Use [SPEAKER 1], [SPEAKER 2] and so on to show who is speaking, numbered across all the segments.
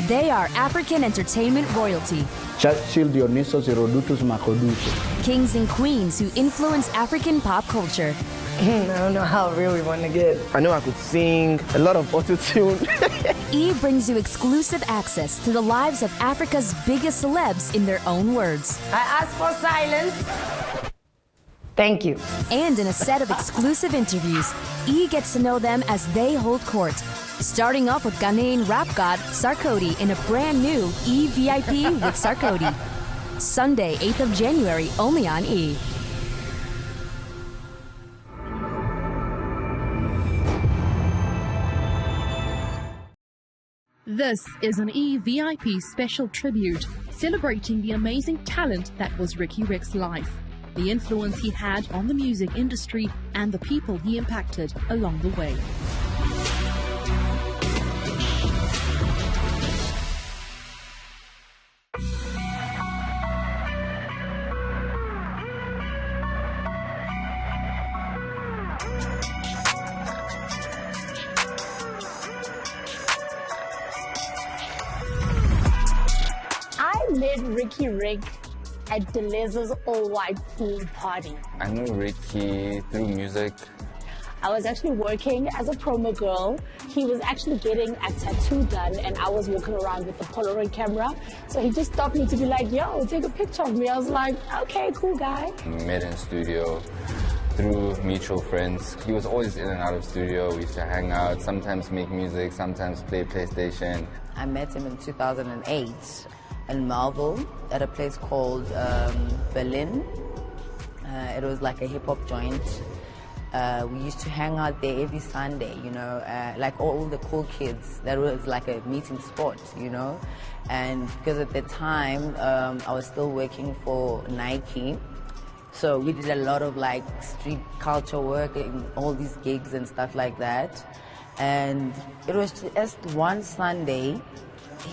[SPEAKER 1] They are African entertainment royalty. Kings and queens who influence African pop culture.
[SPEAKER 2] I don't know how real we want to get.
[SPEAKER 3] I know I could sing, a lot of auto-tune.
[SPEAKER 1] E brings you exclusive access to the lives of Africa's biggest celebs in their own words.
[SPEAKER 2] I ask for silence. Thank you.
[SPEAKER 1] And in a set of exclusive interviews, E gets to know them as they hold court. Starting off with Ghanaian rap god Sarkodie in a brand new E VIP with Sarkodie. Sunday, 8th of January, only on E.
[SPEAKER 4] This is an E-VIP special tribute, celebrating the amazing talent that was Riky Rick's life, the influence he had on the music industry, and the people he impacted along the way.
[SPEAKER 5] I met Riky Rick at Deleuze's all-white pool party.
[SPEAKER 6] I knew Riky through music.
[SPEAKER 5] I was actually working as a promo girl. He was actually getting a tattoo done and I was walking around with the Polaroid camera. So he just stopped me to be like, yo, take a picture of me. I was like, okay, cool guy.
[SPEAKER 6] We met in studio through mutual friends. He was always in and out of studio. We used to hang out, sometimes make music, sometimes play PlayStation.
[SPEAKER 7] I met him in 2008 in Melville at a place called Berlin. It was like a hip-hop joint. We used to hang out there every Sunday, you know, like all the cool kids. That was like a meeting spot, you know. And because at the time, I was still working for Nike. So we did a lot of like street culture work and all these gigs and stuff like that. And it was just one Sunday,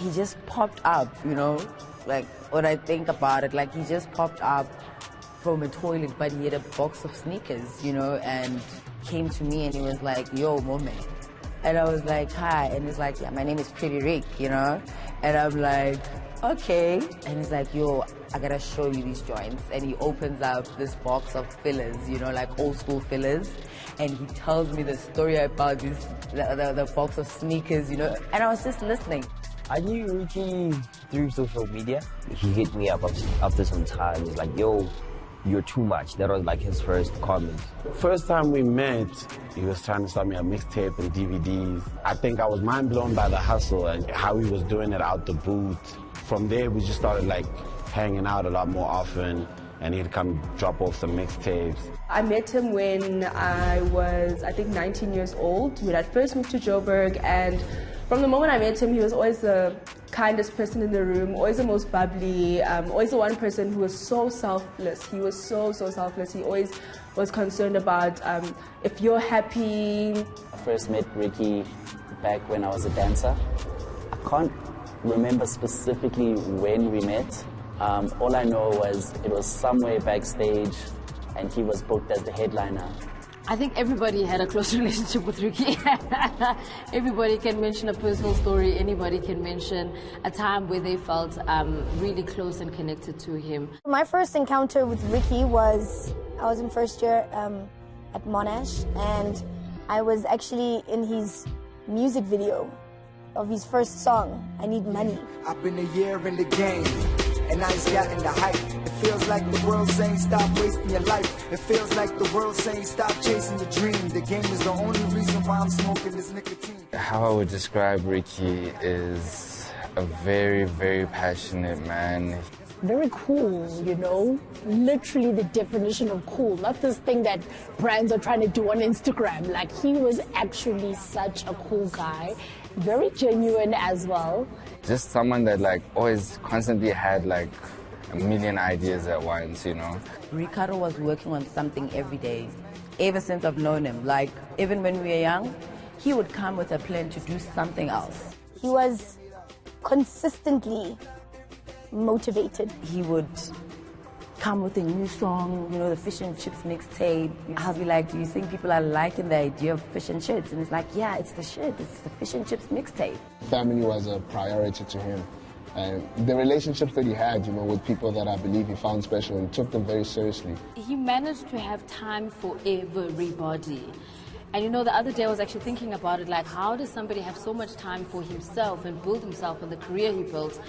[SPEAKER 7] he just popped up, you know, like when I think about it, like he just popped up from a toilet, but he had a box of sneakers, you know, and came to me and he was like, yo, Mome. And I was like, hi. And he's like, yeah, my name is Riky Rick, you know. And I'm like, okay. And he's like, yo, I gotta show you these joints. And he opens up this box of fillers, you know, like old school fillers. And he tells me the story about this, the box of sneakers, you know. And I was just listening.
[SPEAKER 8] I knew Riky through social media. He hit me up after some time. He's like, yo, you're too much. That was like his first comment.
[SPEAKER 9] First time we met, he was trying to sell me a mixtape and DVDs. I think I was mind blown by the hustle and how he was doing it out the booth. From there, we just started like hanging out a lot more often, and he'd come drop off some mixtapes.
[SPEAKER 10] I met him when I was, I think, 19 years old. When I first moved to Joburg, and from the moment I met him, he was always the kindest person in the room, always the most bubbly, always the one person who was so selfless. He was so selfless. He always was concerned about if you're happy.
[SPEAKER 11] I first met Riky back when I was a dancer. I can't remember specifically when we met. All I know was it was somewhere backstage and he was booked as the headliner.
[SPEAKER 12] I think everybody had a close relationship with Riky. Everybody can mention a personal story. Anybody can mention a time where they felt really close and connected to him.
[SPEAKER 13] My first encounter with Riky was, I was in first year at Monash, and I was actually in his music video of his first song, I Need Money.
[SPEAKER 14] I've been a year in the game, and I just got in the hype. It feels like the world saying stop wasting your life. It feels like the world saying stop chasing your dream. The game is the only reason why I'm smoking this nicotine.
[SPEAKER 6] How I would describe Riky is a very, very passionate man.
[SPEAKER 5] Very cool, you know, literally the definition of cool, not this thing that brands are trying to do on Instagram. Like, he was actually such a cool guy, very genuine as well.
[SPEAKER 6] Just someone that like always constantly had like a million ideas at once, you know.
[SPEAKER 7] Ricardo was working on something every day, ever since I've known him. Like, even when we were young, he would come with a plan to do something else.
[SPEAKER 13] He was consistently motivated.
[SPEAKER 7] He would come with a new song, you know, the fish and chips mixtape. I'll be like, do you think people are liking the idea of fish and chips? And it's like, yeah, it's the shit. It's the fish and chips mixtape.
[SPEAKER 15] Family was a priority to him. And the relationships that he had, you know, with people that I believe he found special, and took them very seriously.
[SPEAKER 12] He managed to have time for everybody. And you know, the other day I was actually thinking about it, like, how does somebody have so much time for himself and build himself and the career he built,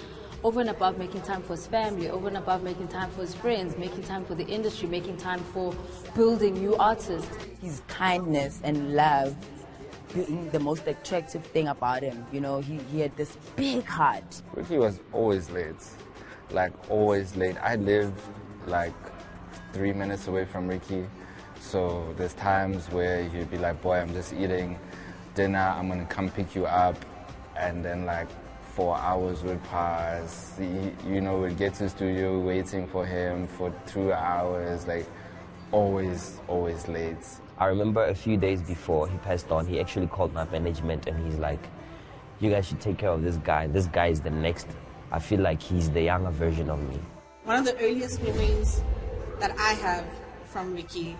[SPEAKER 12] over and above making time for his family, over and above making time for his friends, making time for the industry, making time for building new artists.
[SPEAKER 7] His kindness and love being the most attractive thing about him. You know, he had this big heart.
[SPEAKER 6] Ricky was always late, like always late. I live like 3 minutes away from Ricky, so there's times where he'd be like, boy, I'm just eating dinner, I'm gonna come pick you up, and then like 4 hours would pass. You know, we'd get to the studio waiting for him for 2 hours, like always late.
[SPEAKER 8] I remember a few days before he passed on, he actually called my management and he's like, you guys should take care of this guy. This guy is the next. I feel like he's the younger version of me.
[SPEAKER 16] One of the earliest memories that I have from Ricky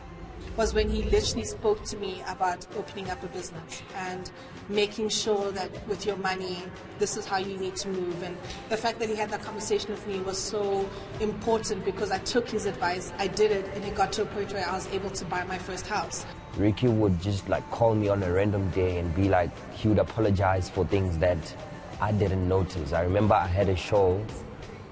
[SPEAKER 16] was when he literally spoke to me about opening up a business and making sure that with your money, this is how you need to move. And the fact that he had that conversation with me was so important because I took his advice, I did it, and it got to a point where I was able to buy my first house.
[SPEAKER 8] Ricky would just like call me on a random day and be like, he would apologize for things that I didn't notice. I remember I had a show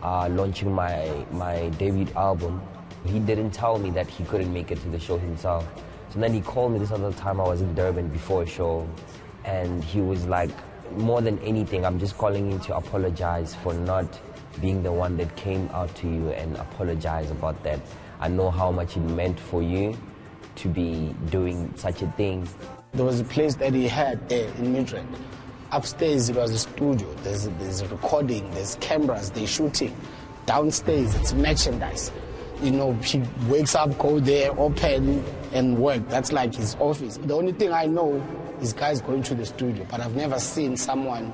[SPEAKER 8] launching my debut album. He didn't tell me that he couldn't make it to the show himself. So then he called me this other time I was in Durban before a show, and he was like, more than anything, I'm just calling you to apologize for not being the one that came out to you and apologize about that. I know how much it meant for you to be doing such a thing.
[SPEAKER 17] There was a place that he had there in Midrand. Upstairs it was a studio, there's a recording, there's cameras, they're shooting. Downstairs it's merchandise. You know, he wakes up, go there, open, and work. That's like his office. The only thing I know is guys going to the studio, but I've never seen someone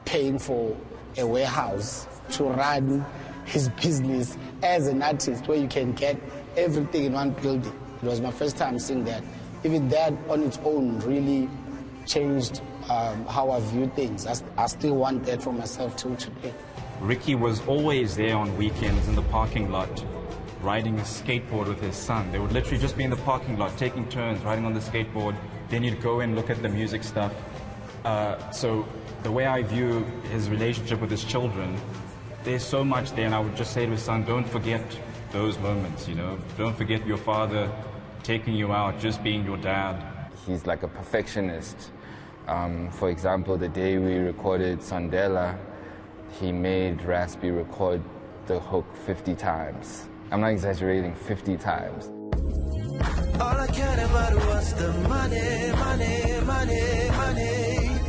[SPEAKER 17] paying for a warehouse to run his business as an artist, where you can get everything in one building. It was my first time seeing that. Even that on its own really changed how I view things. I still want that for myself till today.
[SPEAKER 18] Ricky was always there on weekends in the parking lot, riding a skateboard with his son. They would literally just be in the parking lot, taking turns, riding on the skateboard. Then you'd go and look at the music stuff. So the way I view his relationship with his children, there's so much there, and I would just say to his son, don't forget those moments, you know? Don't forget your father taking you out, just being your dad.
[SPEAKER 6] He's like a perfectionist. For example, the day we recorded Sondela, he made Raspy record the hook 50 times. I'm not exaggerating, 50 times.
[SPEAKER 14] All I cared about was the money, money, money, money.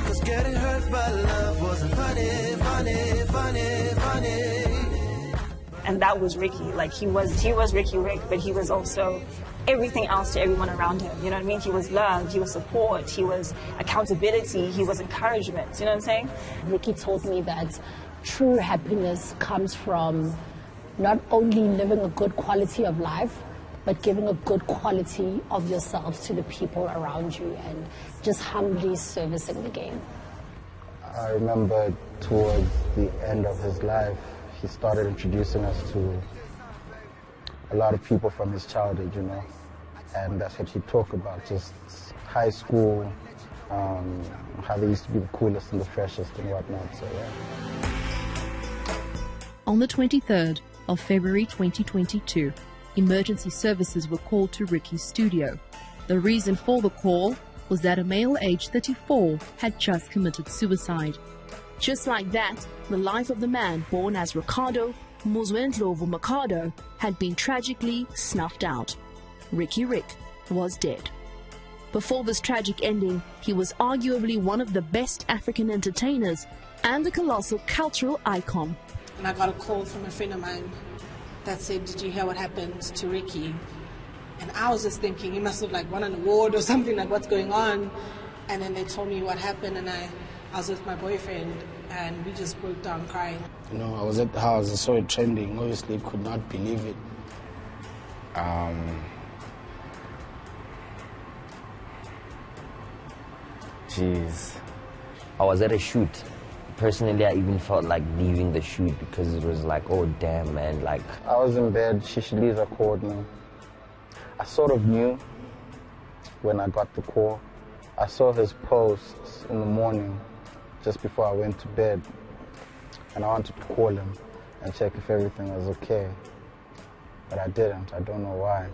[SPEAKER 14] Cause getting hurt by love wasn't funny, funny, funny, funny.
[SPEAKER 19] And that was Ricky. Like he was Riky Rick, but he was also everything else to everyone around him. You know what I mean? He was love, he was support, he was accountability, he was encouragement. You know what I'm saying?
[SPEAKER 5] Ricky told me that true happiness comes from not only living a good quality of life, but giving a good quality of yourself to the people around you and just humbly servicing the game.
[SPEAKER 3] I remember towards the end of his life, he started introducing us to a lot of people from his childhood, you know, and that's what he talked about, just high school, how they used to be the coolest and the freshest and whatnot, so yeah.
[SPEAKER 4] On the 23rd of February 2022, emergency services were called to Ricky's studio. The reason for the call was that a male aged 34 had just committed suicide. Just like that, the life of the man born as Ricardo Muzwendlovu Mercado had been tragically snuffed out. Riky Rick was dead. Before this tragic ending, he was arguably one of the best African entertainers and a colossal cultural icon.
[SPEAKER 16] And I got a call from a friend of mine that said, did you hear what happened to Ricky? And I was just thinking, he must have like won an award or something, like what's going on? And then they told me what happened, and I I was with my boyfriend and we just broke down crying.
[SPEAKER 17] You know, I was at the house, I saw it trending. Obviously, could not believe it.
[SPEAKER 6] Jeez.
[SPEAKER 8] I was at a shoot. Personally, I even felt like leaving the shoot because it was like, oh damn, man, like...
[SPEAKER 3] I was in bed, Shishiliza called me. I sort of knew when I got the call. I saw his posts in the morning, just before I went to bed, and I wanted to call him and check if everything was okay. But I didn't, I don't know why.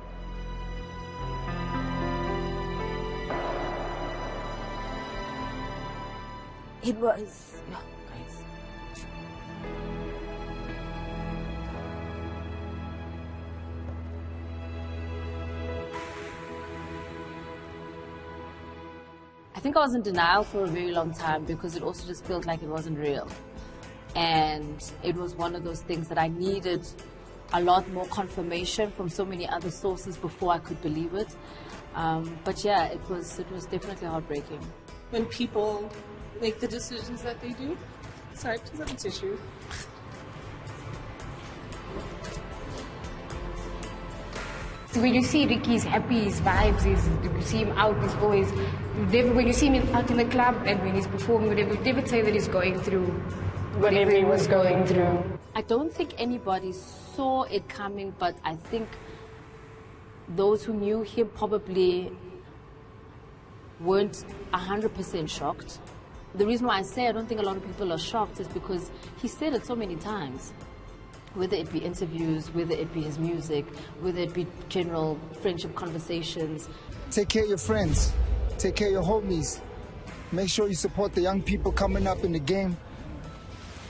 [SPEAKER 13] It was... Oh, guys.
[SPEAKER 12] I think I was in denial for a very long time because it also just felt like it wasn't real. And it was one of those things that I needed a lot more confirmation from so many other sources before I could believe it. But yeah, it was definitely heartbreaking.
[SPEAKER 16] When people make the decisions that they do. Sorry, just have a tissue.
[SPEAKER 5] So when you see Ricky's happy, his vibes, you see him out, he's always, when you see him out in the club and when he's performing, whatever, you never say that he's going through whatever he was going through.
[SPEAKER 12] I don't think anybody saw it coming, but I think those who knew him probably weren't 100% shocked. The reason why I say I don't think a lot of people are shocked is because he said it so many times. Whether it be interviews, whether it be his music, whether it be general friendship conversations.
[SPEAKER 14] Take care of your friends. Take care of your homies. Make sure you support the young people coming up in the game.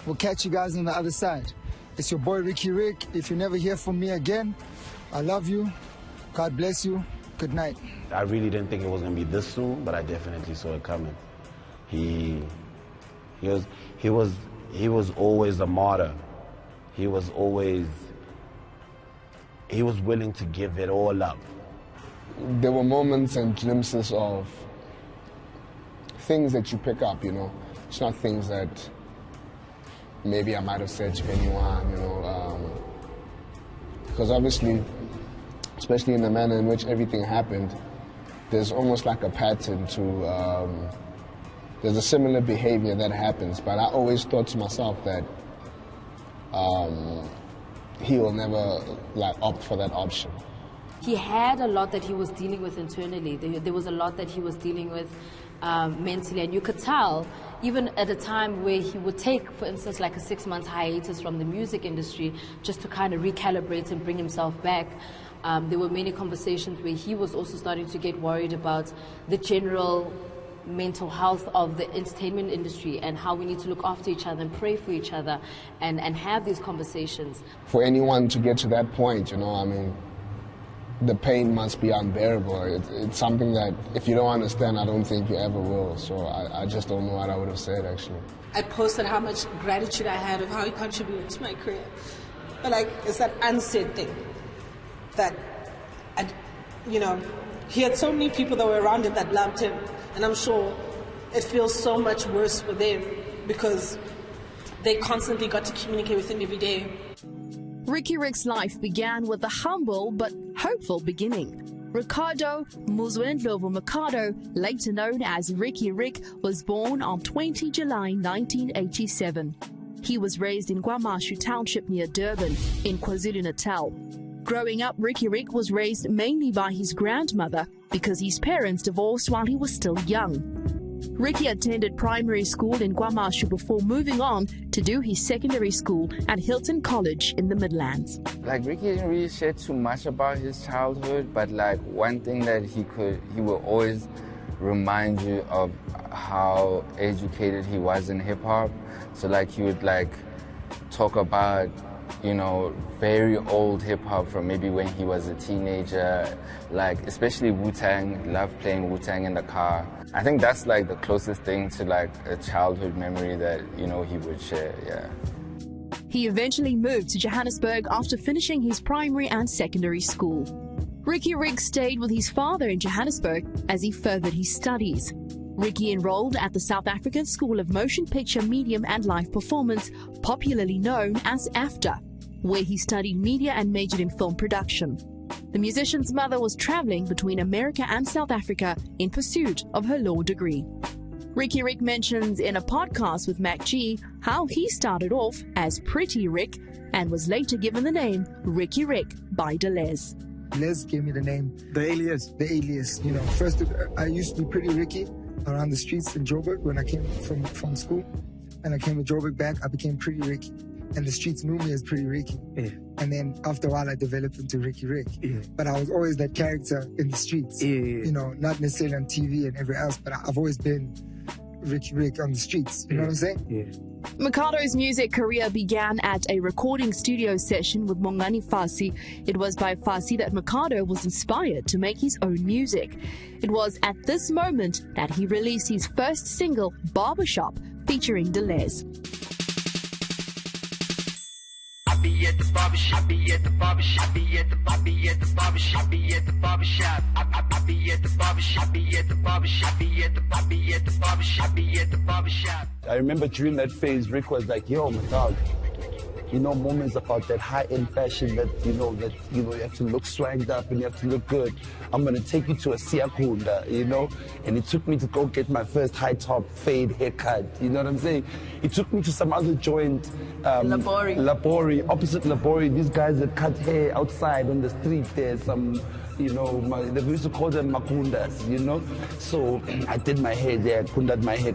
[SPEAKER 14] We'll catch you guys on the other side. It's your boy Riky Rick. If you never hear from me again, I love you. God bless you. Good night.
[SPEAKER 9] I really didn't think it was going to be this soon, but I definitely saw it coming. He was always a martyr. He was willing to give it all up.
[SPEAKER 15] There were moments and glimpses of things that you pick up, you know. It's not things that maybe I might have said to anyone, you know, because obviously, especially in the manner in which everything happened, there's almost like a pattern to, there's a similar behavior that happens, but I always thought to myself that he will never opt for that option.
[SPEAKER 12] He had a lot that he was dealing with internally. There was a lot that he was dealing with mentally, and you could tell, even at a time where he would take, for instance, like a 6-month hiatus from the music industry just to kind of recalibrate and bring himself back. There were many conversations where he was also starting to get worried about the general mental health of the entertainment industry and how we need to look after each other and pray for each other and have these conversations.
[SPEAKER 15] For anyone to get to that point, you know, I mean, the pain must be unbearable. It's something that if you don't understand, I don't think you ever will. So I just don't know what I would have said, actually.
[SPEAKER 16] I posted how much gratitude I had of how he contributed to my career. But it's that unsaid thing that, you know, he had so many people that were around him that loved him. And I'm sure it feels so much worse for them because they constantly got to communicate with him every day.
[SPEAKER 4] Riky Rick's life began with a humble but hopeful beginning. Ricardo Muzwendlovu Mercado, later known as Riky Rick, was born on 20 July 1987. He was raised in Kwamashu Township near Durban, in KwaZulu-Natal. Growing up, Riky Rick was raised mainly by his grandmother because his parents divorced while he was still young. Riky attended primary school in Kwamashu before moving on to do his secondary school at Hilton College in the Midlands.
[SPEAKER 6] Riky didn't really share too much about his childhood, but one thing that he would always remind you of how educated he was in hip hop. So he would talk about, you know, very old hip hop from maybe when he was a teenager, especially Wu-Tang, loved playing Wu-Tang in the car. I think that's the closest thing to a childhood memory that, you know, he would share, yeah.
[SPEAKER 4] He eventually moved to Johannesburg after finishing his primary and secondary school. Riky Rick stayed with his father in Johannesburg as he furthered his studies. Riky enrolled at the South African School of Motion Picture, Medium and Live Performance, popularly known as AFTA, where he studied media and majored in film production. The musician's mother was traveling between America and South Africa in pursuit of her law degree. Riky Rick mentions in a podcast with Mac G how he started off as Pretty Rick and was later given the name Riky Rick by Deleuze.
[SPEAKER 20] Les gave me the name. The alias. The alias. You know, first I used to be Pretty Ricky around the streets in Joburg when I came from school. And I came to Joburg back, I became Pretty Ricky. And the streets knew me as Pretty Ricky. Yeah. And then after a while, I developed into Riky Rick. Yeah. But I was always that character in the streets. Yeah. You know, not necessarily on TV and everywhere else, but I've always been Riky Rick on the streets. You know what I'm saying? Yeah.
[SPEAKER 4] Mikado's music career began at a recording studio session with Mongani Fasi. It was by Fasi that Mikado was inspired to make his own music. It was at this moment that he released his first single, Barbershop, featuring Deleuze.
[SPEAKER 14] I be at the barbershop, I be at the barbershop, I be at the barbershop, I be at the barbershop, I be at the barbershop, I be at the barbershop, I be at the barbershop, I be at the barbershop.
[SPEAKER 9] I remember during that phase, Rick was like, yo, my dog, you know, moments about that high-end fashion that you have to look swagged up and you have to look good. I'm going to take you to a Siakunda, you know? And he took me to go get my first high-top fade haircut, you know what I'm saying? He took me to some other joint, Labori, opposite Labori. These guys that cut hair outside on the street there, some, you know, they used to call them makundas, you know? So I did my hair there, kundad my hair.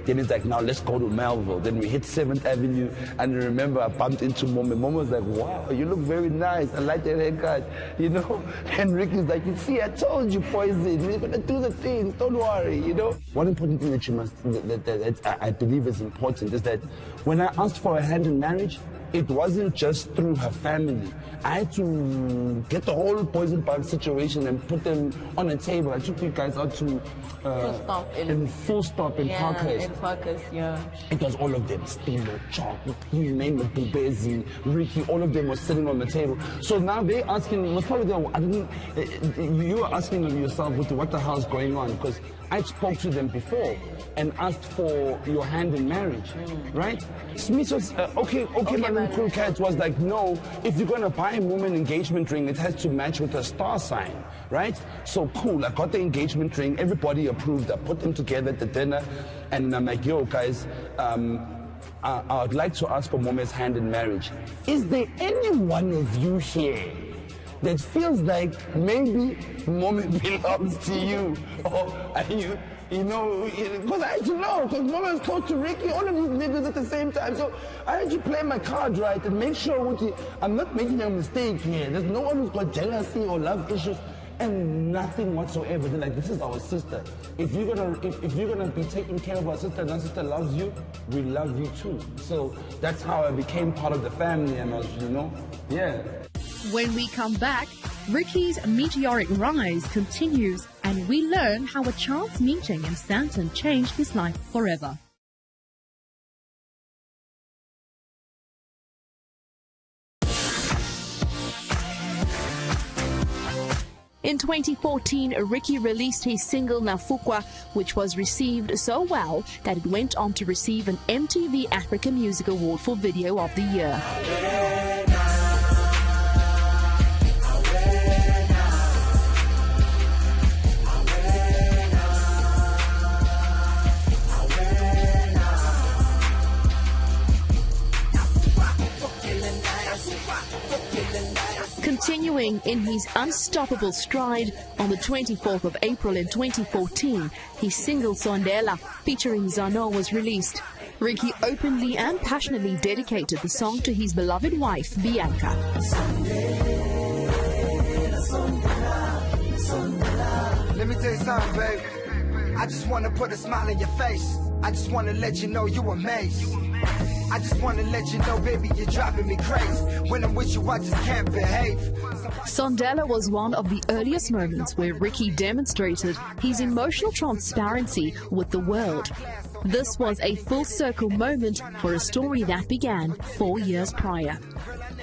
[SPEAKER 9] Then he's like, now let's go to Melville. Then we hit 7th Avenue, and I remember I bumped into Mome. Mome was like, wow, you look very nice. I like that haircut, you know? And Ricky's like, you see, I told you, Poison, we're gonna do the things, don't worry, you know? One important thing that you must, that I believe is important is that when I asked for a hand in marriage, it wasn't just through her family. I had to get the whole poison bug situation and put them on a table. I took you guys out to Full Stop in Parkers.
[SPEAKER 7] In Parkers, yeah.
[SPEAKER 9] It was all of them, Stilo, Chalk, you name it, Bubezi, Ricky, all of them were sitting on the table. So now they're asking, you were asking yourself, what the hell's going on? Because I spoke to them before and asked for your hand in marriage, right? Smith was, okay, my cool cat was like, no, if you're gonna buy a woman engagement ring, it has to match with a star sign, right? So cool, I got the engagement ring, everybody approved, I put them together at the dinner, and I'm like, yo, guys, I would like to ask for Mome's hand in marriage. Is there any one of you here that feels like maybe Mome belongs to you? Or are you know, because I had to know, because Mome was close to Ricky, all of these niggas at the same time. So I had to play my card right and make sure I'm not making a mistake here. There's no one who's got jealousy or love issues. And nothing whatsoever. They're like, this is our sister. If you're gonna be taking care of our sister and our sister loves you, we love you too. So that's how I became part of the family, and I was, you know, yeah.
[SPEAKER 4] When we come back, Ricky's meteoric rise continues, and we learn how a chance meeting in Stanton changed his life forever. In 2014, Riky released his single Nafukwa, which was received so well that it went on to receive an MTV Africa Music Award for Video of the Year. Continuing in his unstoppable stride, on the 24th of April in 2014, his single Sondela, featuring Zano, was released. Riky openly and passionately dedicated the song to his beloved wife, Bianca.
[SPEAKER 14] Let me tell you something, babe. I just want to put a smile on your face. I just want to let you know you amazed. I just want to let you know, baby, you're driving me crazy. When I'm with you, I just can't behave.
[SPEAKER 4] Sondela was one of the earliest moments where Riky demonstrated his emotional transparency with the world. This was a full circle moment for a story that began 4 years prior.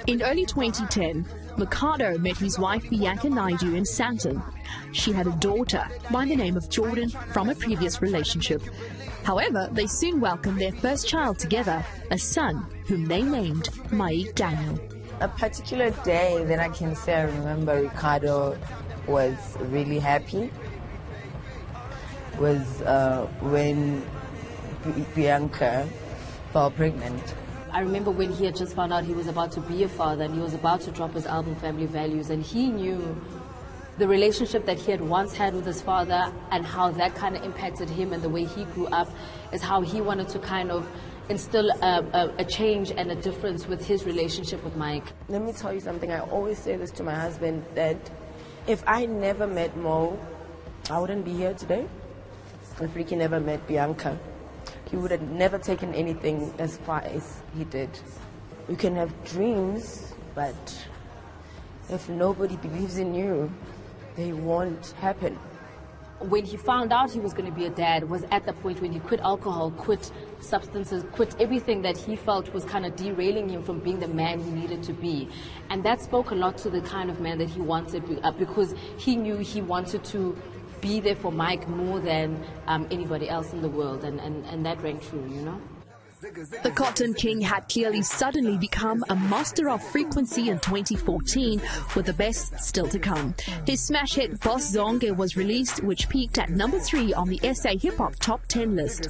[SPEAKER 4] In early 2010, Mikado met his wife Bianca Naidu in Sandton. She had a daughter by the name of Jordan from a previous relationship. However, they soon welcomed their first child together, a son whom they named Mike Daniel.
[SPEAKER 7] A particular day that I can say I remember Ricardo was really happy was when Bianca fell pregnant.
[SPEAKER 12] I remember when he had just found out he was about to be a father and he was about to drop his album Family Values, and he knew the relationship that he had once had with his father and how that kind of impacted him and the way he grew up is how he wanted to kind of instill a change and a difference with his relationship with Mike.
[SPEAKER 7] Let me tell you something. I always say this to my husband, that if I never met Mo, I wouldn't be here today. If Ricky never met Bianca, he would have never taken anything as far as he did. You can have dreams, but if nobody believes in you, they won't happen.
[SPEAKER 12] When he found out he was going to be a dad was at the point when he quit alcohol, quit substances, quit everything that he felt was kind of derailing him from being the man he needed to be. And that spoke a lot to the kind of man that he wanted, because he knew he wanted to be there for Mike more than anybody else in the world, and that rang true, you know?
[SPEAKER 4] The Cotton King had clearly suddenly become a master of frequency in 2014, with the best still to come. His smash hit Boss Zonke was released, which peaked at number 3 on the SA Hip Hop Top 10 list.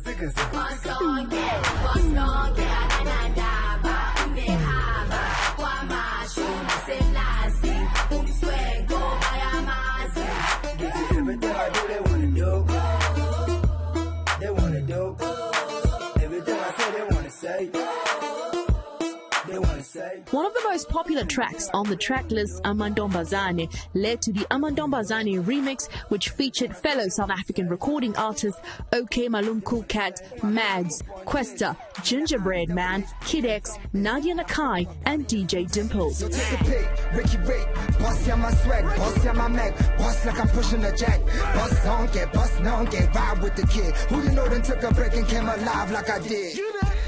[SPEAKER 4] One of the most popular tracks on the track list, Amantombazane, led to the Amantombazane remix, which featured fellow South African recording artists OK Malum Cool Cat, Mags, Questa, Gingerbread Man, Kid X, Nadia Nakia, and DJ Dimples.
[SPEAKER 14] So take a pic, Riky Rick, boss ya my swag, boss ya my Mac, boss like I'm pushing a jack, boss on get, boss non get, ride with the kid. Who you know then took a break and came alive like I did.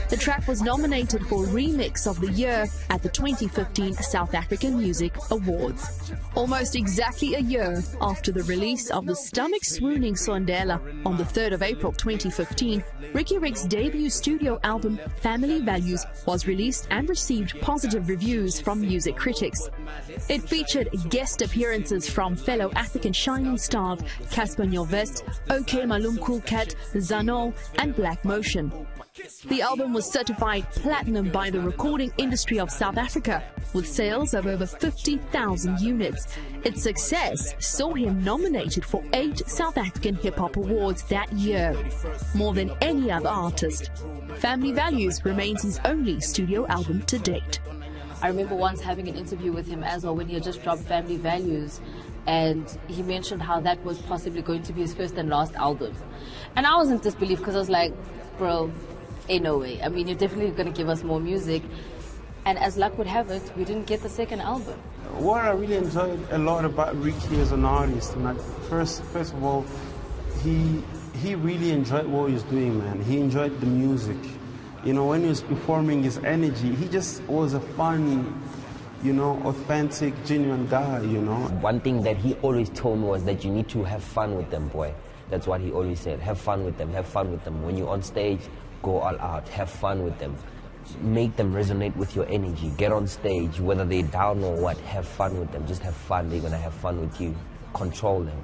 [SPEAKER 4] The track was nominated for Remix of the Year at the 2015 South African Music Awards. Almost exactly a year after the release of the stomach-swooning Sondela on the 3rd of April 2015, Riky Rick's debut studio album Family Values was released and received positive reviews from music critics. It featured guest appearances from fellow African shining stars Casper Nyovest, OK Malum Cool Cat, Zano, and Black Motion. The album was certified platinum by the Recording Industry of South Africa, with sales of over 50,000 units. Its success saw him nominated for 8 South African hip-hop awards that year, more than any other artist. Family Values remains his only studio album to date.
[SPEAKER 12] I remember once having an interview with him as well when he had just dropped Family Values, and he mentioned how that was possibly going to be his first and last album. And I was in disbelief because I was like, bro, ain't no way. I mean, you're definitely going to give us more music. And as luck would have it, we didn't get the second album.
[SPEAKER 9] What I really enjoyed a lot about Riky as an artist, like first of all, he really enjoyed what he was doing, man. He enjoyed the music. You know, when he was performing, his energy, he just was a fun, you know, authentic, genuine guy, you know.
[SPEAKER 8] One thing that he always told me was that you need to have fun with them, boy. That's what he always said. Have fun with them, have fun with them. When you're on stage, go all out, have fun with them. Make them resonate with your energy. Get on stage, whether they're down or what, have fun with them. Just have fun. They're going to have fun with you. Control them.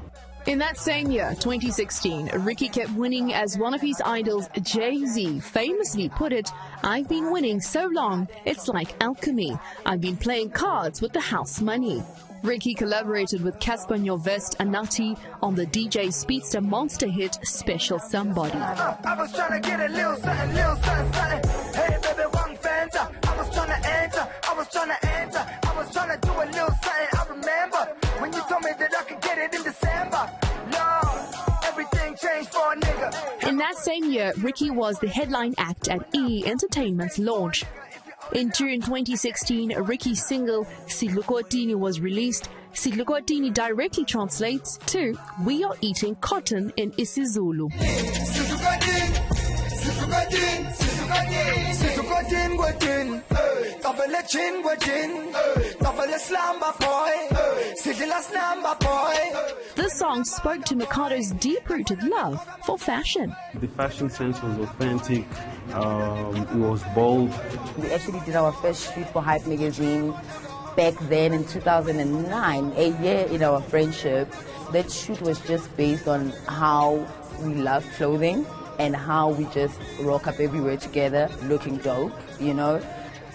[SPEAKER 4] In that same year, 2016, Riky kept winning as one of his idols, Jay-Z, famously put it, "I've been winning so long, it's like alchemy. I've been playing cards with the house money." Riky collaborated with Casper Nyovest and Nati on the DJ Speedster monster hit Special Somebody.
[SPEAKER 14] I was trying to get a little something, something. Hey baby, one Fanta. I was trying to enter, I was trying to enter. I was trying to do a little something. I remember when you told me that I could get it in December. Lord, everything changed for a nigga.
[SPEAKER 4] In that same year, Riky was the headline act at E! Entertainment's launch. In June 2016, Ricky's single Sidlukotini was released. Sidlukotini directly translates to "We are eating cotton" in isiZulu.
[SPEAKER 14] tin go tin, tafele chin go tin, tafele slamba boy, sigila snamba boy.
[SPEAKER 4] This song spoke to Mikado's deep-rooted love for fashion.
[SPEAKER 9] The fashion sense was authentic, it was bold.
[SPEAKER 7] We actually did our first shoot for Hype magazine back then in 2009, a year in our friendship. That shoot was just based on how we love clothing and how we just rock up everywhere together looking dope, you know.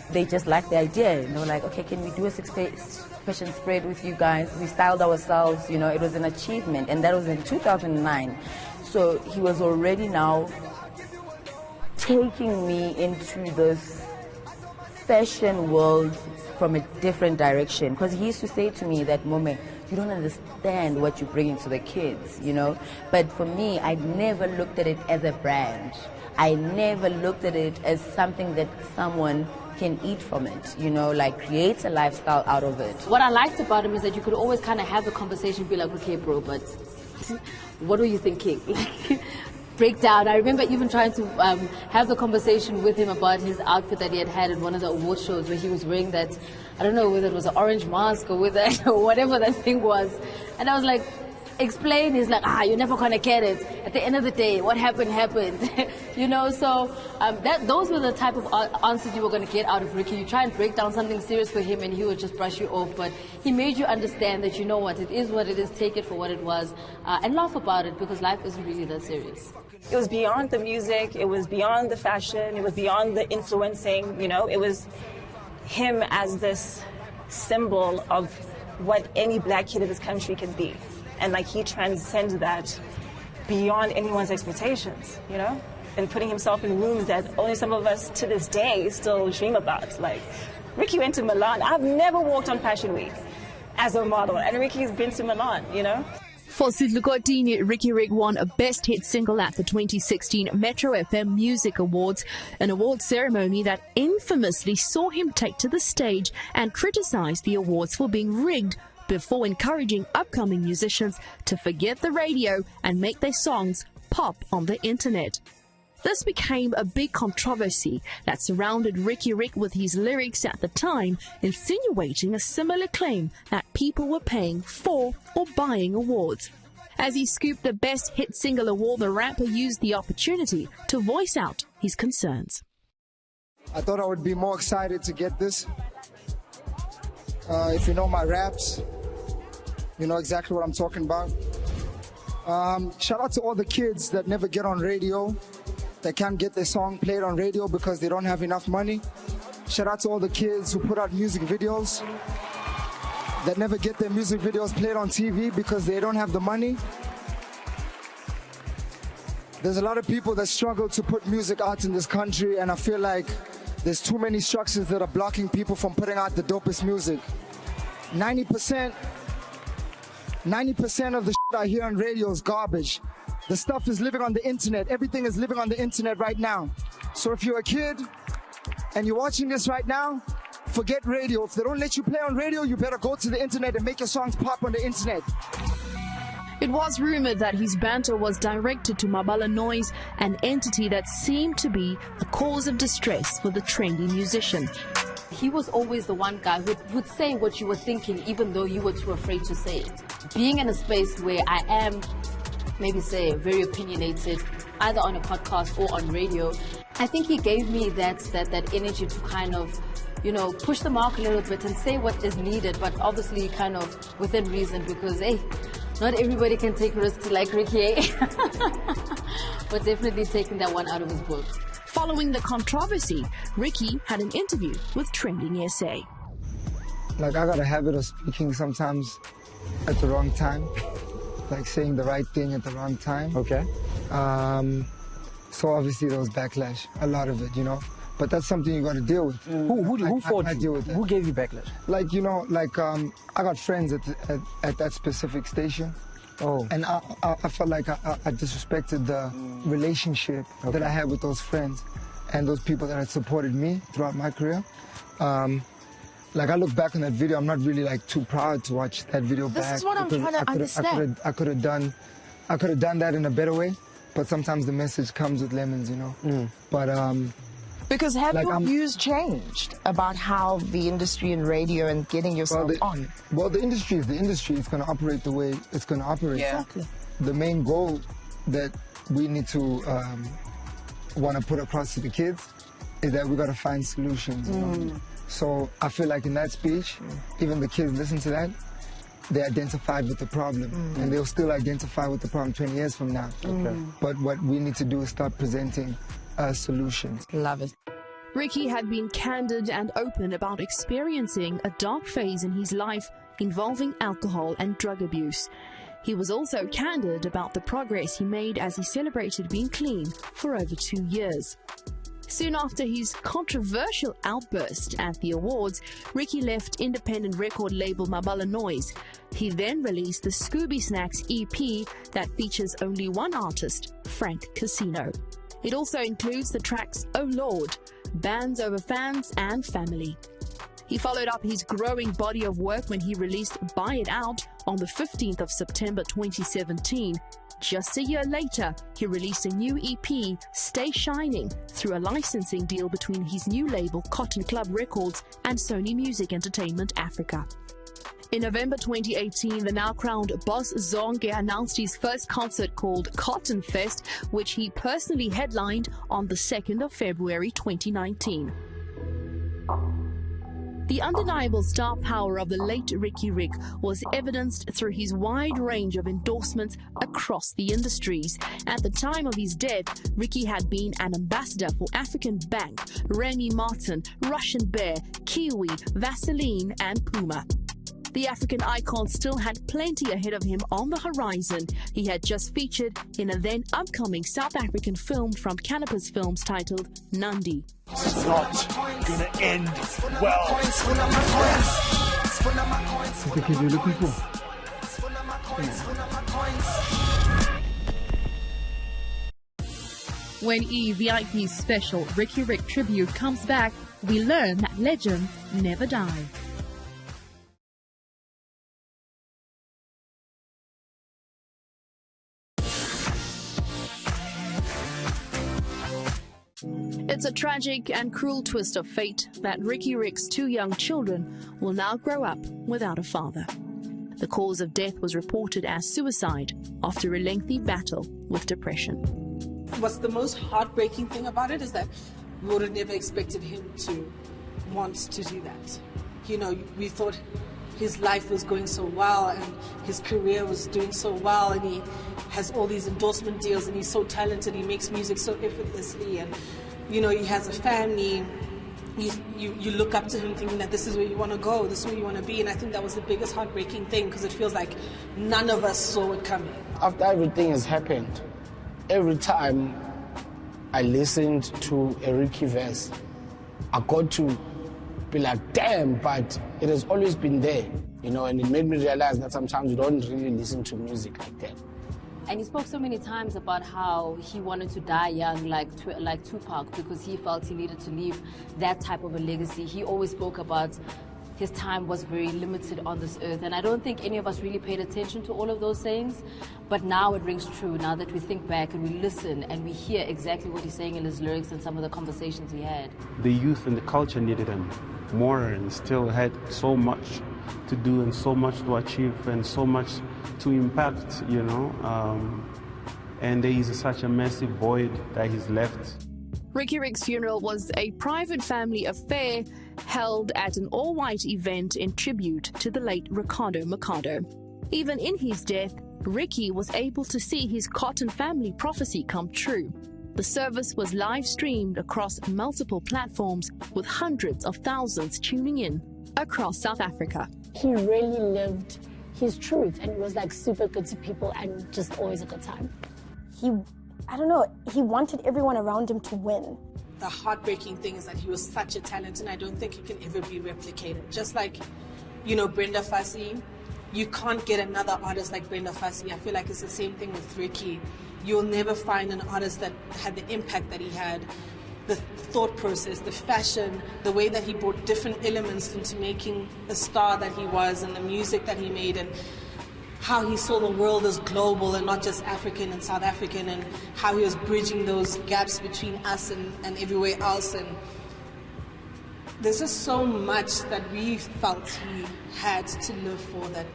[SPEAKER 7] They just liked the idea, and they were like, okay, can we do a fashion spread with you guys? We styled ourselves, you know, it was an achievement, and that was in 2009. So he was already now taking me into this fashion world from a different direction, because he used to say to me that, Mome, you don't understand what you're bringing to the kids, you know. But for me, I never looked at it as a brand. I never looked at it as something that someone can eat from it, you know, like create a lifestyle out of it.
[SPEAKER 12] What I liked about him is that you could always kind of have the conversation, be like, okay, bro, but what were you thinking? Like, break down. I remember even trying to have the conversation with him about his outfit that he had at one of the award shows, where he was wearing that, I don't know whether it was an orange mask or whether whatever that thing was. And I was like, explain. He's like, you're never gonna get it. At the end of the day, what happened happened. You know, so those were the type of answers you were gonna get out of Riky. You try and break down something serious for him and he would just brush you off, but he made you understand that, you know what, it is what it is, take it for what it was, and laugh about it, because life isn't really that serious.
[SPEAKER 19] It was beyond the music, it was beyond the fashion, it was beyond the influencing, you know, it was him as this symbol of what any black kid in this country can be. And like he transcends that beyond anyone's expectations, you know? And putting himself in rooms that only some of us to this day still dream about. Like, Riky went to Milan. I've never walked on Fashion Week as a model, and Riky's been to Milan, you know?
[SPEAKER 4] For Sarkodie, Riky Rick won a Best Hit Single at the 2016 Metro FM Music Awards, an award ceremony that infamously saw him take to the stage and criticize the awards for being rigged, before encouraging upcoming musicians to forget the radio and make their songs pop on the internet. This became a big controversy that surrounded Riky Rick, with his lyrics at the time insinuating a similar claim that people were paying for or buying awards. As he scooped the Best Hit Single award, the rapper used the opportunity to voice out his concerns.
[SPEAKER 20] I thought I would be more excited to get this. If you know my raps, you know exactly what I'm talking about. Shout out to all the kids that never get on radio, that can't get their song played on radio because they don't have enough money. Shout out to all the kids who put out music videos, that never get their music videos played on TV because they don't have the money. There's a lot of people that struggle to put music out in this country, and I feel like there's too many structures that are blocking people from putting out the dopest music. 90% of the shit I hear on radio is garbage. The stuff is living on the internet. Everything is living on the internet right now. So if you're a kid and you're watching this right now, forget radio. If they don't let you play on radio, you better go to the internet and make your songs pop on the internet.
[SPEAKER 4] It was rumored that his banter was directed to Mabala Noise, an entity that seemed to be a cause of distress for the trendy musician.
[SPEAKER 12] He was always the one guy who would say what you were thinking, even though you were too afraid to say it. Being in a space where I am, maybe say, very opinionated, either on a podcast or on radio, I think he gave me that energy to kind of, you know, push the mark a little bit and say what is needed, but obviously kind of within reason, because, hey, not everybody can take risks like Riky, but definitely taking that one out of his book.
[SPEAKER 4] Following the controversy, Riky had an interview with Trending SA.
[SPEAKER 20] Like, I got a habit of speaking sometimes at the wrong time, like saying the right thing at the wrong time.
[SPEAKER 21] Okay.
[SPEAKER 20] So obviously there was backlash, a lot of it, you know. But that's something you got to deal with.
[SPEAKER 21] Who fought you?
[SPEAKER 20] Deal with
[SPEAKER 21] Who gave you backlash?
[SPEAKER 20] Like, you know, like I got friends at that specific station.
[SPEAKER 21] Oh.
[SPEAKER 20] And I felt like I disrespected the relationship that I had with those friends and those people that had supported me throughout my career. Like, I look back on that video, I'm not really like too proud to watch that video back.
[SPEAKER 22] This is what I'm trying to understand.
[SPEAKER 20] I could have done that in a better way, but sometimes the message comes with lemons, you know. But
[SPEAKER 1] Because have your views changed about how the industry and radio and getting yourself on?
[SPEAKER 20] Well, the industry is the industry. It's going to operate the way it's going to operate.
[SPEAKER 1] Yeah. Exactly.
[SPEAKER 20] The main goal that we need to want to put across to the kids is that we got to find solutions. You know? So I feel like in that speech, even the kids listen to that, they identified with the problem, and they'll still identify with the problem 20 years from now. But what we need to do is start presenting solutions.
[SPEAKER 1] Love it.
[SPEAKER 4] Riky had been candid and open about experiencing a dark phase in his life involving alcohol and drug abuse. He was also candid about the progress he made as he celebrated being clean for over 2 years. Soon after his controversial outburst at the awards, Riky left independent record label Mabala Noise. He then released the Scooby Snacks EP that features only one artist, Frank Casino. It also includes the tracks Oh Lord, Bands Over Fans and Family. He followed up his growing body of work when he released Buy It Out on the 15th of September 2017. Just a year later, he released a new EP, Stay Shining, through a licensing deal between his new label, Cotton Club Records, and Sony Music Entertainment Africa. In November 2018, the now-crowned Boss Zonke announced his first concert called Cotton Fest, which he personally headlined on the 2nd of February 2019. The undeniable star power of the late Riky Rick was evidenced through his wide range of endorsements across the industries. At the time of his death, Riky had been an ambassador for African Bank, Remy Martin, Russian Bear, Kiwi, Vaseline, and Puma. The African icon still had plenty ahead of him on the horizon. He had just featured in a then upcoming South African film from Canopus Films titled Nandi.
[SPEAKER 2] It's not gonna end well.
[SPEAKER 20] Is the kid you're looking for?
[SPEAKER 4] When EVIP's special Riky Rick tribute comes back, we learn that legends never die. It's a tragic and cruel twist of fate that Riky Rick's 2 young children will now grow up without a father. The cause of death was reported as suicide after a lengthy battle with depression.
[SPEAKER 16] What's the most heartbreaking thing about it is that we would have never expected him to want to do that. You know, we thought his life was going so well and his career was doing so well, and he has all these endorsement deals and he's so talented, he makes music so effortlessly, and you know, he has a family. You look up to him thinking that this is where you want to go, this is where you want to be, and I think that was the biggest heartbreaking thing, because it feels like none of us saw it coming.
[SPEAKER 17] After everything has happened, every time I listened to a Riky verse, I got to be like, damn, but it has always been there, you know, and it made me realize that sometimes you don't really listen to music like that.
[SPEAKER 12] And he spoke so many times about how he wanted to die young, like Tupac, because he felt he needed to leave that type of a legacy. He always spoke about his time was very limited on this earth, and I don't think any of us really paid attention to all of those sayings, but now it rings true, now that we think back and we listen and we hear exactly what he's saying in his lyrics and some of the conversations he had.
[SPEAKER 23] The youth and the culture needed him more, and still had so much to do and so much to achieve and so much to impact, you know, and there is such a massive void that he's left.
[SPEAKER 4] Riky Rick's funeral was a private family affair held at an all-white event in tribute to the late Ricardo Mercado. Even in his death, Riky was able to see his Cotton family prophecy come true. The service was live-streamed across multiple platforms with hundreds of thousands tuning in across South Africa.
[SPEAKER 5] He really lived his truth, and it was like super good to people and just always a good time.
[SPEAKER 13] I don't know, he wanted everyone around him to win.
[SPEAKER 16] The heartbreaking thing is that he was such a talent, and I don't think he can ever be replicated. Just like, you know, Brenda Fassie, you can't get another artist like Brenda Fassie. I feel like it's the same thing with Riky. You'll never find an artist that had the impact that he had, the thought process, the fashion, the way that he brought different elements into making the star that he was and the music that he made. And how he saw the world as global and not just African and South African, and how he was bridging those gaps between us and everywhere else. And there's just so much that we felt he had to live for, that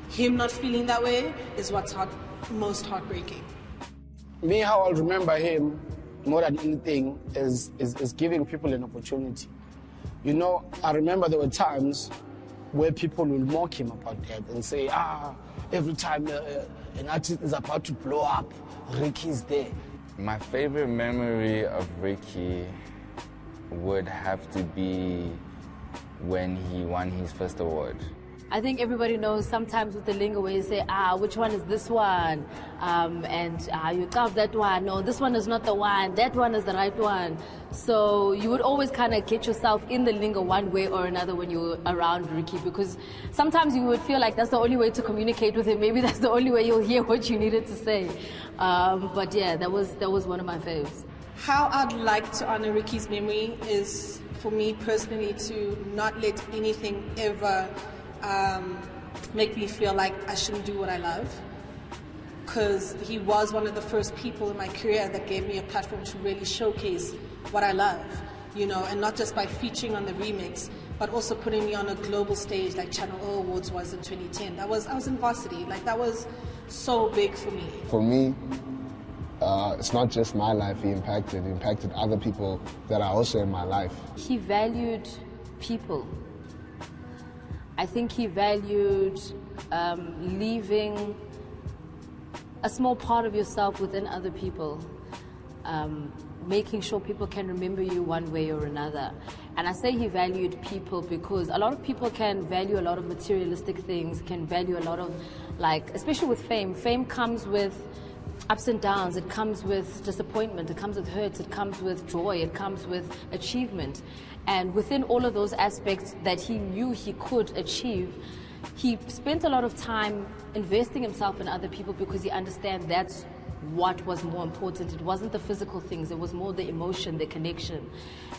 [SPEAKER 16] him not feeling that way is what's most heartbreaking.
[SPEAKER 17] Me, how I'll remember him more than anything is giving people an opportunity. You know, I remember there were times where people will mock him about that and say, every time an artist is about to blow up, Ricky's there.
[SPEAKER 6] My favorite memory of Riky would have to be when he won his first award.
[SPEAKER 12] I think everybody knows sometimes with the lingo where you say, which one is this one? You carve that one. No, this one is not the one. That one is the right one. So you would always kind of get yourself in the lingo one way or another when you're around Riky, because sometimes you would feel like that's the only way to communicate with him. Maybe that's the only way you'll hear what you needed to say. But yeah, that was one of my faves.
[SPEAKER 16] How I'd like to honor Ricky's memory is, for me personally, to not let anything ever make me feel like I shouldn't do what I love, because he was one of the first people in my career that gave me a platform to really showcase what I love, you know, and not just by featuring on the remix, but also putting me on a global stage like Channel O Awards was in 2010. I was in varsity, like that was so big for me.
[SPEAKER 15] For me, it's not just my life he impacted other people that are also in my life.
[SPEAKER 12] He valued people. I think he valued leaving a small part of yourself within other people, making sure people can remember you one way or another. And I say he valued people because a lot of people can value a lot of materialistic things, can value a lot of, like, especially with fame. Fame comes with ups and downs, it comes with disappointment, it comes with hurts, it comes with joy, it comes with achievement. And within all of those aspects that he knew he could achieve, he spent a lot of time investing himself in other people because he understands that's what was more important. It wasn't the physical things, it was more the emotion, the connection.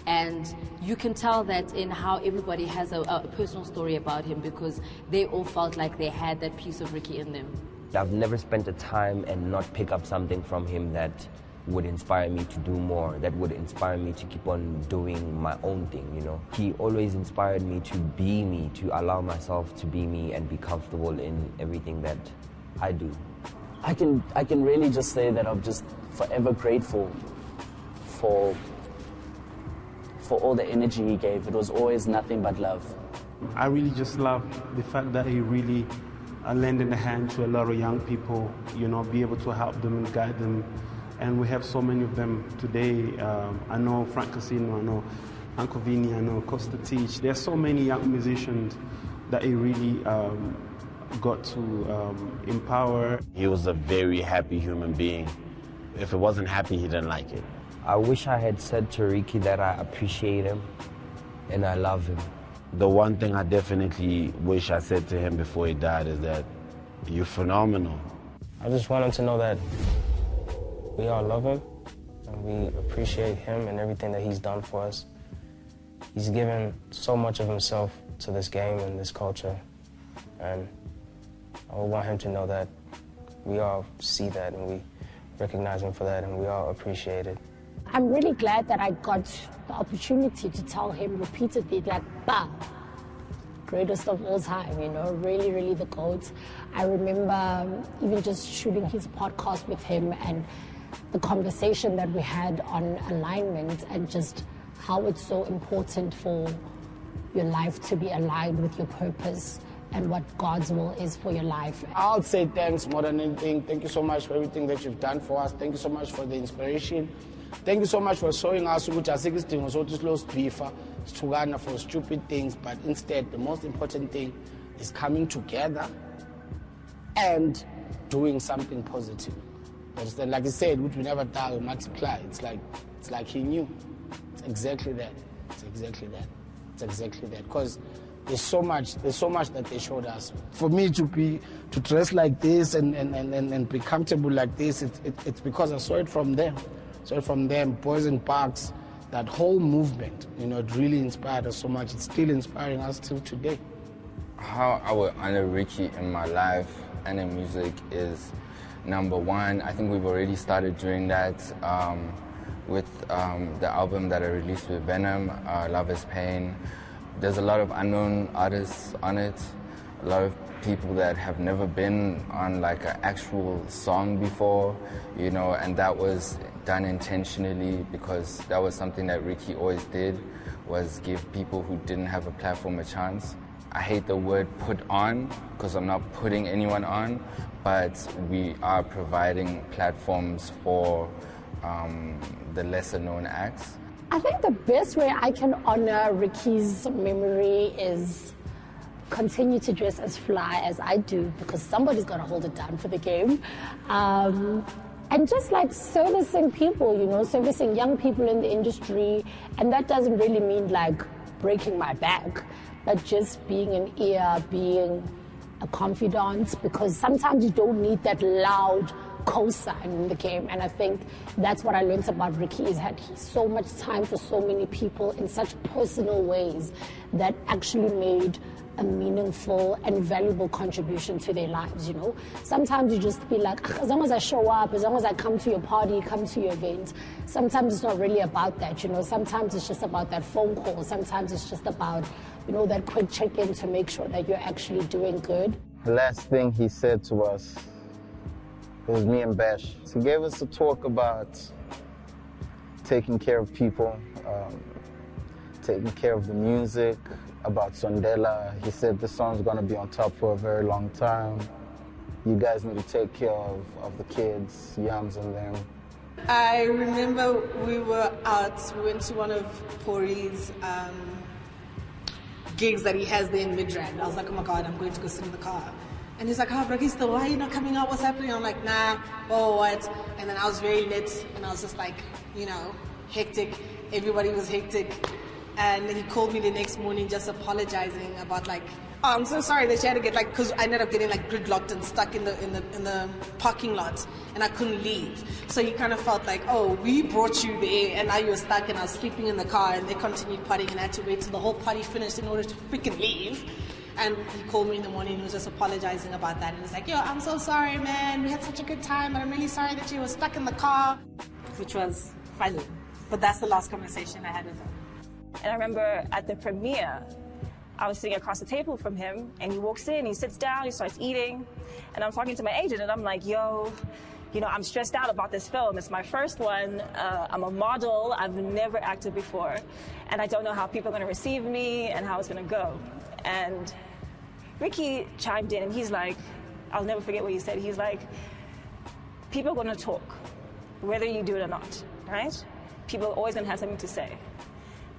[SPEAKER 12] And you can tell that in how everybody has a personal story about him, because they all felt like they had that piece of Riky in them.
[SPEAKER 8] I've never spent the time and not pick up something from him that would inspire me to do more, that would inspire me to keep on doing my own thing, you know. He always inspired me to be me, to allow myself to be me and be comfortable in everything that I do.
[SPEAKER 10] I can really just say that I'm just forever grateful for all the energy he gave. It was always nothing but love.
[SPEAKER 23] I really just love the fact that he really lended a hand to a lot of young people, you know, be able to help them and guide them. And we have so many of them today. I know Frank Casino, I know Uncle Vinny, I know Costa Titch. There's so many young musicians that he really got to empower.
[SPEAKER 9] He was a very happy human being. If it wasn't happy, he didn't like it.
[SPEAKER 8] I wish I had said to Riky that I appreciate him and I love him.
[SPEAKER 9] The one thing I definitely wish I said to him before he died is that you're phenomenal.
[SPEAKER 11] I just want him to know that we all love him and we appreciate him and everything that he's done for us. He's given so much of himself to this game and this culture, and I would want him to know that we all see that and we recognize him for that and we all appreciate it.
[SPEAKER 5] I'm really glad that I got the opportunity to tell him repeatedly, like, bah, greatest of all time, you know, really, really the GOAT. I remember even just shooting his podcast with him and the conversation that we had on alignment and just how it's so important for your life to be aligned with your purpose and what God's will is for your life.
[SPEAKER 17] I'll say thanks more than anything. Thank you so much for everything that you've done for us. Thank you so much for the inspiration. Thank you so much for showing us which are six things so to slow beefer to for stupid things, but instead the most important thing is coming together and doing something positive. Understand? Like he said, which we never die or multiply. It's like he knew. It's exactly that. It's exactly that. It's exactly that. Because there's so much that they showed us. For me to dress like this and be comfortable like this, it's because I saw it from them. So from them, Boys in Parks, that whole movement, you know, it really inspired us so much. It's still inspiring us till today.
[SPEAKER 6] How I would honor Riky in my life and in music is, number one, I think we've already started doing that with the album that I released with Venom, Love is Pain. There's a lot of unknown artists on it, a lot of people that have never been on like an actual song before, you know, and that was done intentionally because that was something that Riky always did, was give people who didn't have a platform a chance. I hate the word put on because I'm not putting anyone on, but we are providing platforms for the lesser known acts.
[SPEAKER 5] I think the best way I can honor Riky's memory is continue to dress as fly as I do, because somebody's got to hold it down for the game. And just like servicing people, you know, servicing young people in the industry. And that doesn't really mean like breaking my back, but just being an ear, being a confidant, because sometimes you don't need that loud cosign in the game. And I think that's what I learned about Riky, is that he's so much time for so many people in such personal ways that actually made a meaningful and valuable contribution to their lives, you know. Sometimes you just be like, as long as I show up, as long as I come to your party, come to your event. Sometimes it's not really about that, you know. Sometimes it's just about that phone call. Sometimes it's just about, you know, that quick check-in to make sure that you're actually doing good.
[SPEAKER 3] The last thing he said to us, it was me and Bash. He gave us a talk about taking care of people, taking care of the music, about Sondela. He said this song's gonna be on top for a very long time. You guys need to take care of the kids, Yams and them.
[SPEAKER 16] I remember we were out, we went to one of Pori's gigs that he has there in Midrand. I was like, oh my God, I'm going to go sit in the car. And he's like, oh, Brakista, why are you not coming out? What's happening? I'm like, nah, oh, what? And then I was very lit, and I was just like, you know, hectic. Everybody was hectic. And he called me the next morning just apologizing about like, oh, I'm so sorry that she had to get like, because I ended up getting like gridlocked and stuck in the parking lot, and I couldn't leave. So he kind of felt like, oh, we brought you there, and now you're stuck, and I was sleeping in the car, and they continued partying, and I had to wait till the whole party finished in order to freaking leave. And he called me in the morning and was just apologizing about that. And he's like, yo, I'm so sorry, man. We had such a good time, but I'm really sorry that you were stuck in the car, which was funny. But that's the last conversation I had with him.
[SPEAKER 19] And I remember at the premiere, I was sitting across the table from him, and he walks in, he sits down, he starts eating, and I'm talking to my agent, and I'm like, yo, you know, I'm stressed out about this film. It's my first one. I'm a model. I've never acted before, and I don't know how people are going to receive me and how it's going to go. And Riky chimed in, and he's like, I'll never forget what he said. He's like, people are going to talk, whether you do it or not, right? People are always going to have something to say.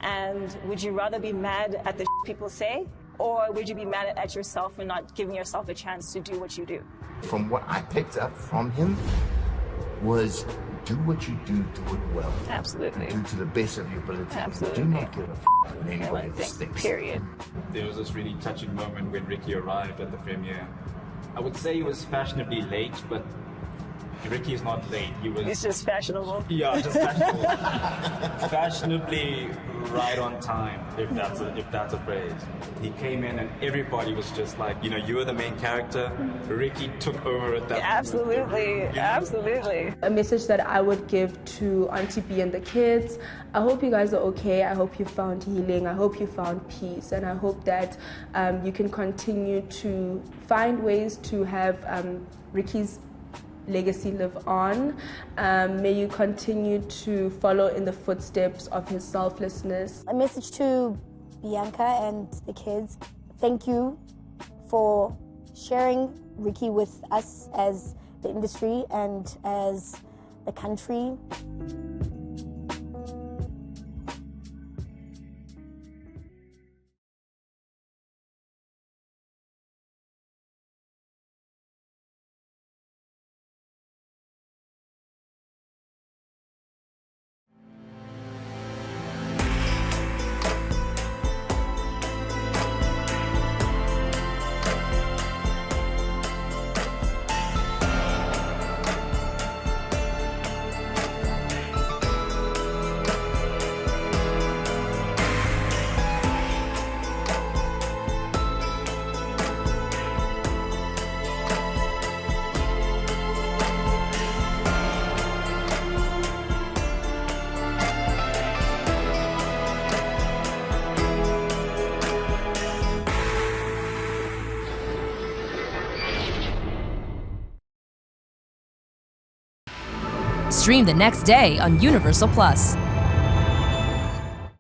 [SPEAKER 19] And would you rather be mad at the people say, or would you be mad at yourself for not giving yourself a chance to do what you do?
[SPEAKER 14] From what I picked up from him was, do what you do it well.
[SPEAKER 19] Absolutely.
[SPEAKER 14] Do to the best of your ability.
[SPEAKER 19] Absolutely.
[SPEAKER 14] Do not give a when anybody thinks.
[SPEAKER 19] Period.
[SPEAKER 18] There was this really touching moment when Riky arrived at the premiere. I would say he was fashionably late, but Riky is not late.
[SPEAKER 19] He's just fashionable.
[SPEAKER 18] Yeah, just fashionable. Fashionably right on time, if that's a phrase. He came in and everybody was just like, you know, you were the main character. Riky took over at that
[SPEAKER 19] Absolutely,
[SPEAKER 18] moment.
[SPEAKER 19] absolutely.
[SPEAKER 24] A message that I would give to Auntie B and the kids: I hope you guys are okay. I hope you found healing. I hope you found peace, and I hope that you can continue to find ways to have Riky's legacy live on. May you continue to follow in the footsteps of his selflessness.
[SPEAKER 13] A message to Bianca and the kids: thank you for sharing Riky with us as the industry and as the country.
[SPEAKER 1] Stream the next day on Universal Plus.